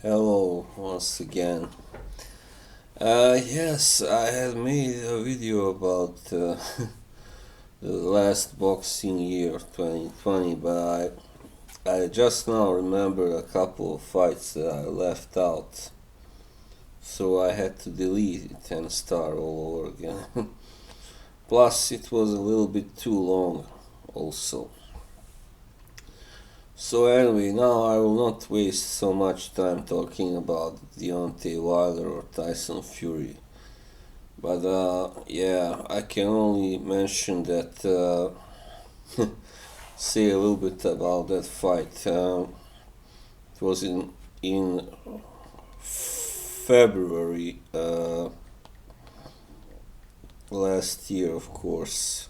Hello once again. Yes, I had made a video about the last boxing year 2020, but I just now remembered a couple of fights that I left out, so I had to delete it and start all over again. Plus, it was a little bit too long, also. So anyway, now I will not waste so much time talking about Deontay Wilder or Tyson Fury. But yeah, I can only mention that, say a little bit about that fight. It was in February last year, of course,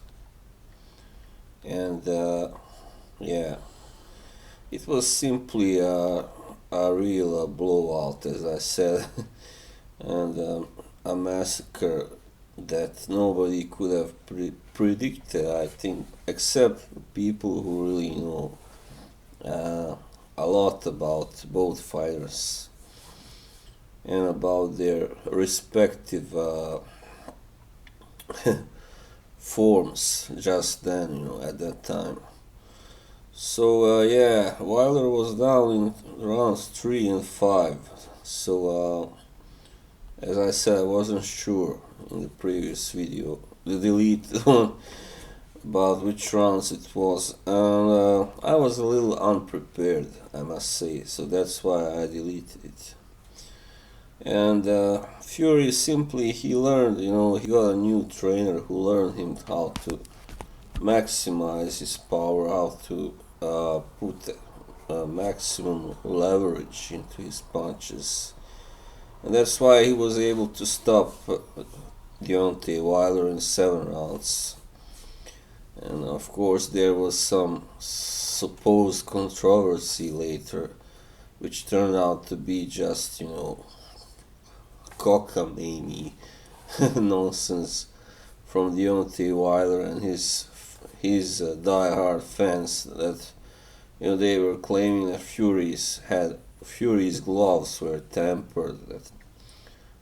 and yeah, it was simply a real blowout, as I said, and a massacre that nobody could have predicted, I think, except people who really know a lot about both fighters and about their respective forms just then, at that time. So yeah, Wilder was down in rounds 3 and 5. So as I said, I wasn't sure in the previous video, the deleted one, about which rounds it was, and I was a little unprepared, I must say. So that's why I deleted it. And Fury simply, he learned, he got a new trainer who learned him how to maximize his power, how to put maximum leverage into his punches. And that's why he was able to stop Deontay Wilder in 7 rounds. And of course, there was some supposed controversy later, which turned out to be just, cockamamie nonsense from Deontay Wilder and his die-hard fans, that they were claiming that Fury's gloves were tampered,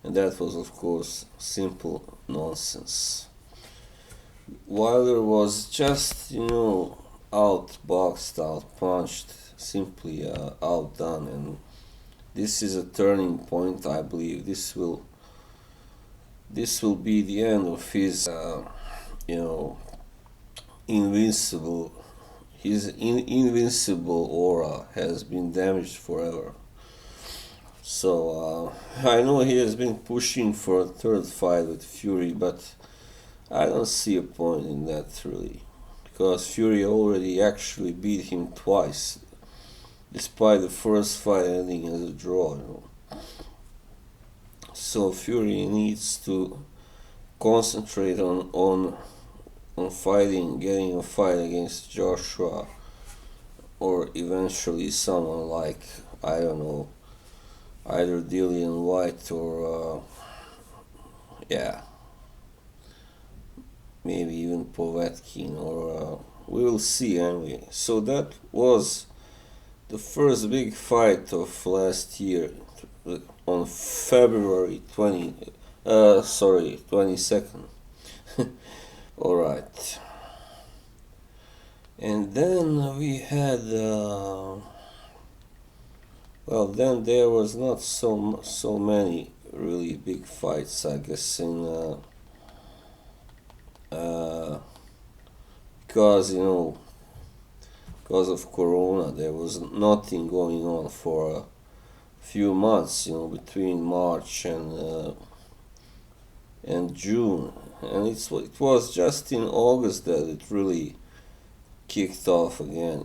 and that was of course simple nonsense. Wilder was just outboxed, outpunched, simply outdone, and this is a turning point. I believe this will be the end of his invincible. His invincible aura has been damaged forever. So I know he has been pushing for a third fight with Fury, but I don't see a point in that, really, because Fury already actually beat him twice, despite the first fight ending as a draw. So Fury needs to concentrate on fighting, getting a fight against Joshua, or eventually someone like, I don't know, either Dillian White or yeah, maybe even Povetkin, or we will see anyway. So that was the first big fight of last year on February 22nd. Alright. And then we had, then there was not so many really big fights, I guess, in because because of Corona, there was nothing going on for a few months, between March and June, and it was just in August that it really kicked off again,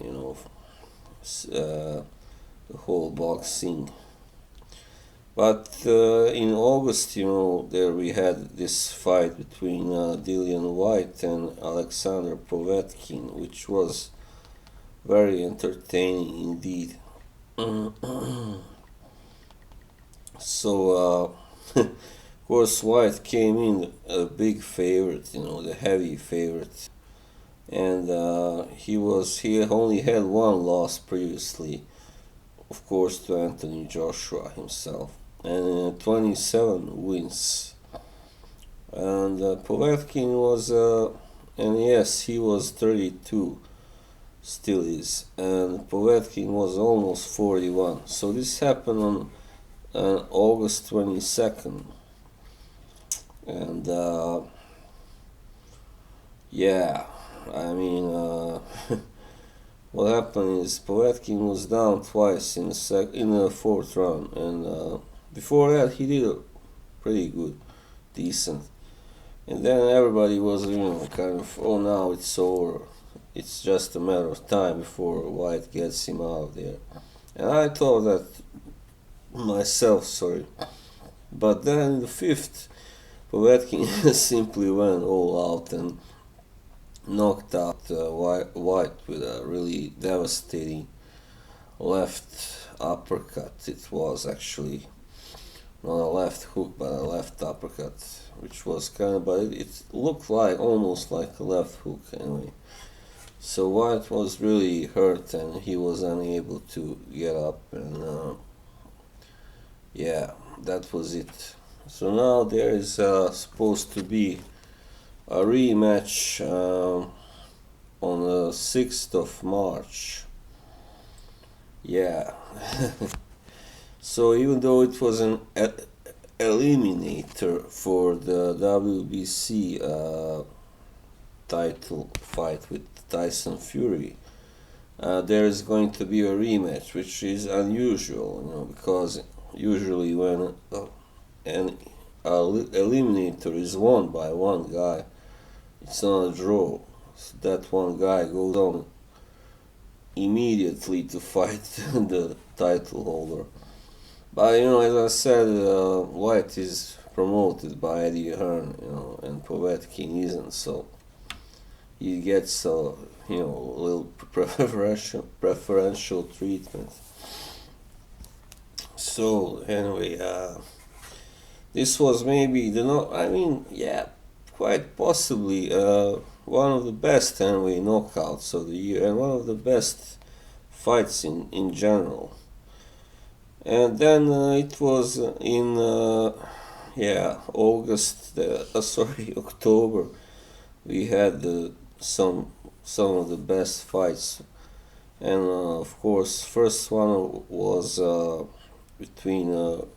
the whole boxing. But in August, there we had this fight between Dillian White and Alexander Povetkin, which was very entertaining indeed. So, of course, White came in a big favorite, the heavy favorite, and he only had one loss previously, of course, to Anthony Joshua himself, and 27 wins. And Povetkin was, and yes, he was 32, still is, and Povetkin was almost 41. So this happened on August 22nd, and yeah, I mean, what happened is Povetkin was down twice in the fourth round, and before that he did pretty good, decent. And then everybody was, kind of, oh, now it's over. It's just a matter of time before White gets him out of there. And I thought that myself, sorry. But then in the fifth, Povetkin simply went all out and knocked out White with a really devastating left uppercut. It was actually not a left hook, but a left uppercut, which was kind of, but it looked like almost like a left hook anyway. So White was really hurt and he was unable to get up, and yeah, that was it. So now there is supposed to be a rematch on the 6th of March. Yeah. So even though it was an eliminator for the WBC title fight with Tyson Fury, there is going to be a rematch, which is unusual, because usually when an eliminator is won by one guy, it's not a draw. So that one guy goes on immediately to fight the title holder. But as I said, White is promoted by Eddie Hearn, and Povetkin isn't, so he gets a little preferential treatment. So anyway, this was maybe quite possibly one of the best anyway knockouts of the year, and one of the best fights in general. And then it was in October, we had some of the best fights, and of course, first one was between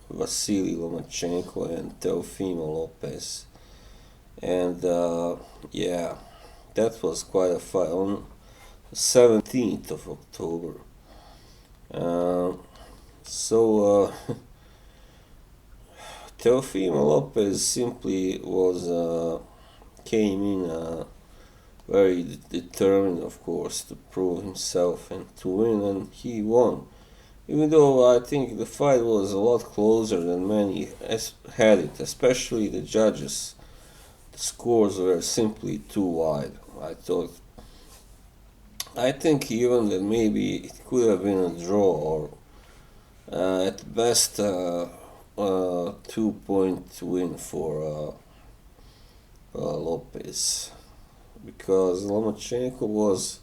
Vasily Lomachenko and Teofimo Lopez, and that was quite a fight on the 17th of October. So Teofimo Lopez simply came in very determined, of course, to prove himself and to win, and he won. Even though I think the fight was a lot closer than many had it, especially the judges. The scores were simply too wide. I think even that maybe it could have been a draw, or at best 2-point win for Lopez, because Lomachenko was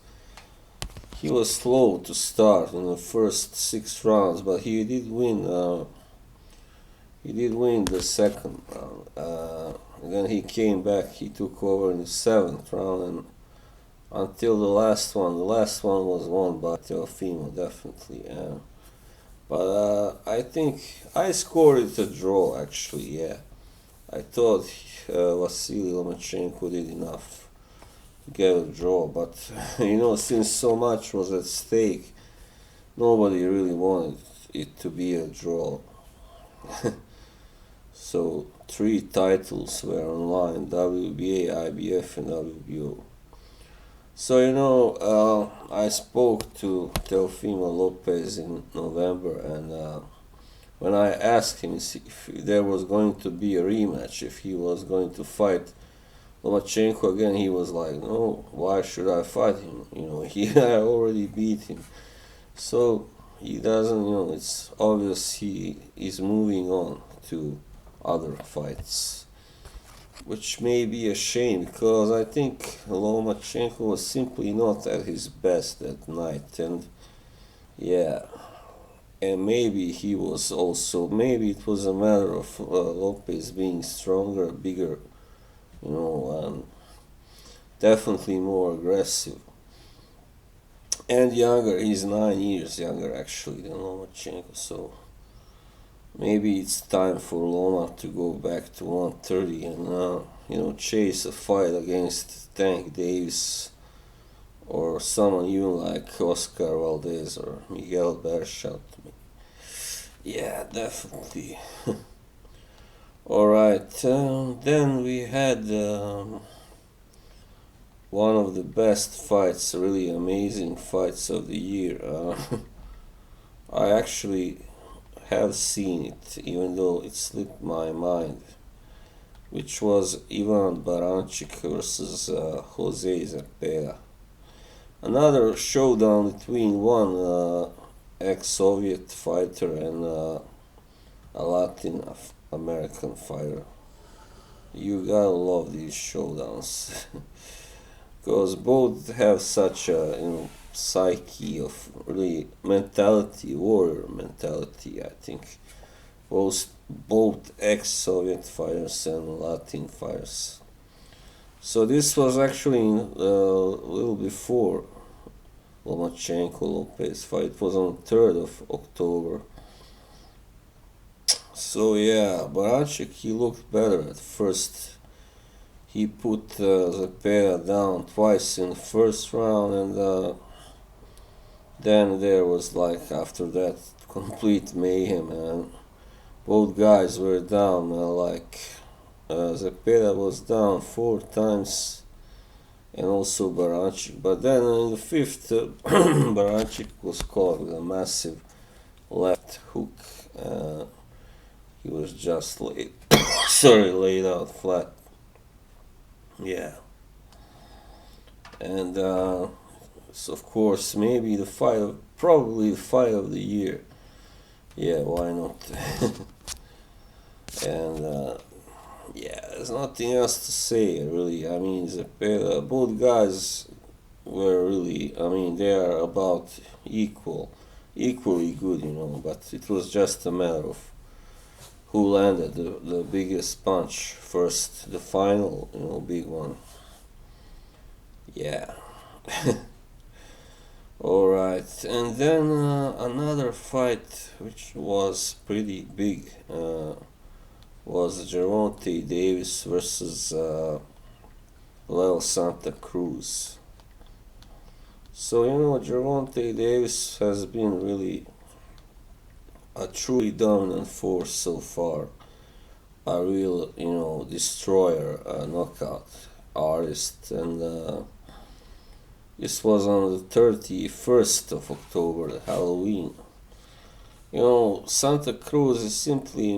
slow to start in the first 6 rounds, but he did win. He did win the second round. Then he came back. He took over in the 7th round, and until the last one. The last one was won by Teofimo, definitely. But I think I scored it a draw, actually, yeah. I thought Vasily Lomachenko did enough to get a draw, but, since so much was at stake, nobody really wanted it to be a draw. So 3 titles were on line: WBA, IBF, and WBO. So, I spoke to Teofimo Lopez in November, and when I asked him if there was going to be a rematch, if he was going to fight Lomachenko again, he was like, no, why should I fight him? I already beat him. So he doesn't, it's obvious he is moving on to other fights, which may be a shame, because I think Lomachenko was simply not at his best that night, and yeah, and maybe he was also, maybe it was a matter of Lopez being stronger, bigger, and definitely more aggressive and younger. He's 9 years younger actually than Lomachenko, so maybe it's time for Loma to go back to 130 and chase a fight against Tank Davis or someone even like Oscar Valdez or Miguel Berchelt. Yeah, definitely. Alright, then we had one of the best fights, really amazing fights of the year. I actually have seen it, even though it slipped my mind, which was Ivan Barranchi versus Jose Zepeda. Another showdown between one ex-Soviet fighter and a Latin American fighter. You gotta love these showdowns because both have such a psyche of really mentality, warrior mentality. I think both ex-Soviet fighters and Latin fighters. So this was actually a little before Lomachenko Lopez fight. It was on 3rd of October. So yeah, Barranchi, he looked better at first. He put Zepeda down twice in the first round, and then there was like after that complete mayhem, and both guys were down. Zepeda was down 4 times, and also Barranchi. But then in the fifth, Barranchi was caught with a massive left hook. He was just laid, laid out flat. Yeah, and so of course maybe probably the fight of the year. Yeah, why not? And yeah, there's nothing else to say really. I mean, both guys were really. I mean, they are about equally good, But it was just a matter of who landed the biggest punch first, the final, big one. Yeah. Alright, and then another fight which was pretty big was Gervonta Davis versus Leo Santa Cruz. So, Gervonta Davis has been really a truly dominant force so far. A real, destroyer, knockout artist, and this was on the 31st of October, Halloween. Santa Cruz is simply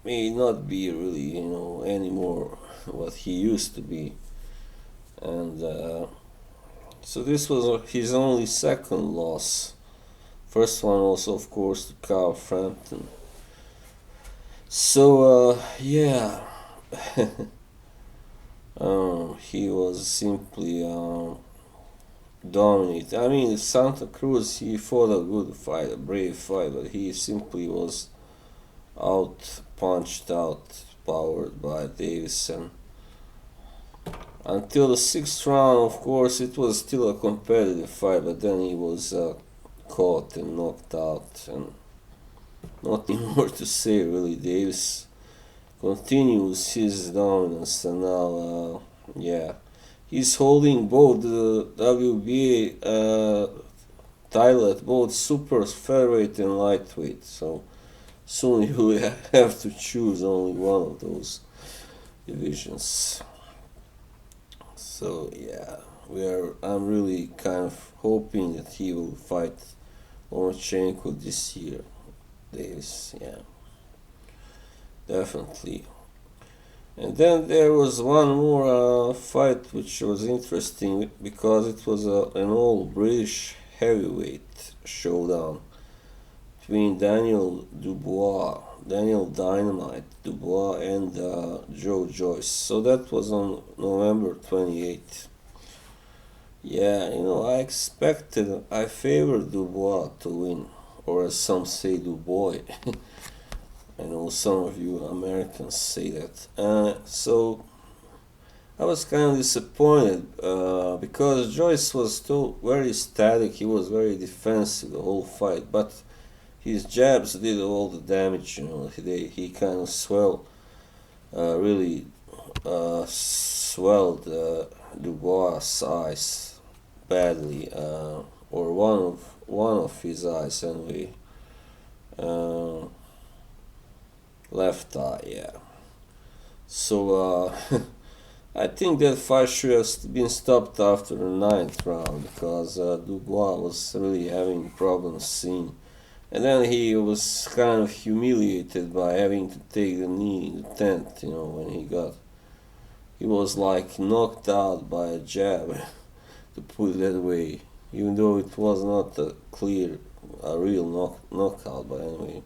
may not be really, anymore what he used to be, and so this was his only second loss. First one was, of course, to Carl Frampton. So, yeah, he was simply dominant. I mean, Santa Cruz, he fought a good fight, a brave fight, but he simply was punched out, powered by Davison. Until the 6th round, of course, it was still a competitive fight, but then he was caught and knocked out, and nothing more to say really. Davis continues his dominance, and now, yeah, he's holding both the WBA title at both super featherweight and lightweight. So soon you will have to choose only one of those divisions. So yeah, I'm really kind of hoping that he will fight Lomachenko this year. Davis, yeah, definitely. And then there was one more fight which was interesting because it was an all British heavyweight showdown between Daniel Dynamite Dubois, and Joyce. So that was on November 28th. Yeah, I favored Dubois to win. or as some say, Dubois. I know some of you Americans say that. So I was kind of disappointed because Joyce was still very static. He was very defensive the whole fight, but his jabs did all the damage. He kind of really swelled Dubois' eyes badly, or one of his eyes anyway. Uh, Left eye, yeah. So I think that fight should have been stopped after the ninth round because Dubois was really having problems seeing. And then he was kind of humiliated by having to take the knee in the 10th, when he was like knocked out by a jab, to put it that way, even though it was not a real knockout, but anyway.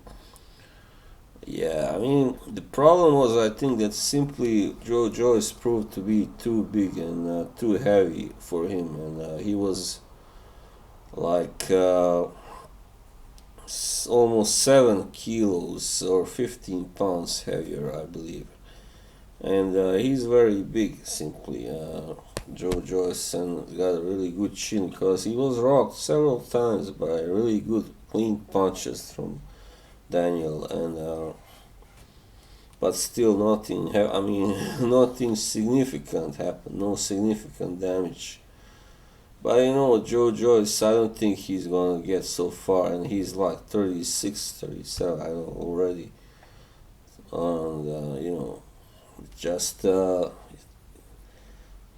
Yeah, I mean, the problem was, I think, that simply Joyce proved to be too big and too heavy for him, and he was like almost 7 kilos or 15 pounds heavier, I believe. And he's very big, simply, Joyce, and got a really good chin because he was rocked several times by really good clean punches from Daniel, and but still nothing. Nothing significant happened. No significant damage. But Joyce, I don't think he's gonna get so far, and he's like 36, 37. I know already, and just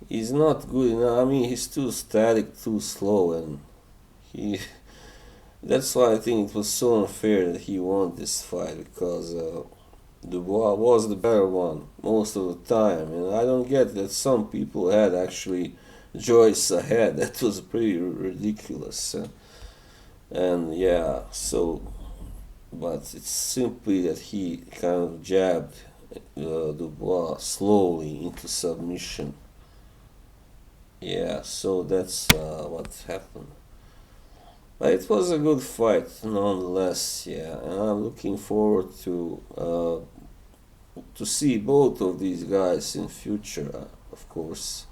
he's not good enough. I mean, he's too static, too slow, and he. That's why I think it was so unfair that he won this fight because Dubois was the better one most of the time, and I don't get that some people had actually Joyce ahead. That was pretty ridiculous, and yeah. But it's simply that he kind of jabbed Dubois slowly into submission. Yeah, so that's what happened. But it was a good fight nonetheless, yeah, and I'm looking forward to see both of these guys in future, of course.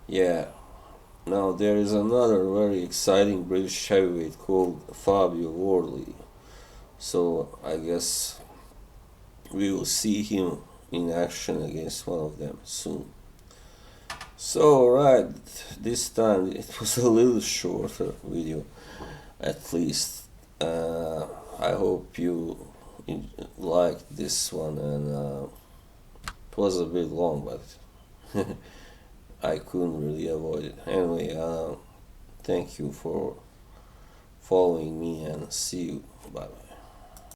Yeah. Now there is another very exciting British heavyweight called Fabio Worley. So I guess we will see him in action against one of them soon. So right, this time it was a little shorter video, at least. I hope you liked this one, and it was a bit long, but I couldn't really avoid it. Anyway, thank you for following me, and see you. Bye bye.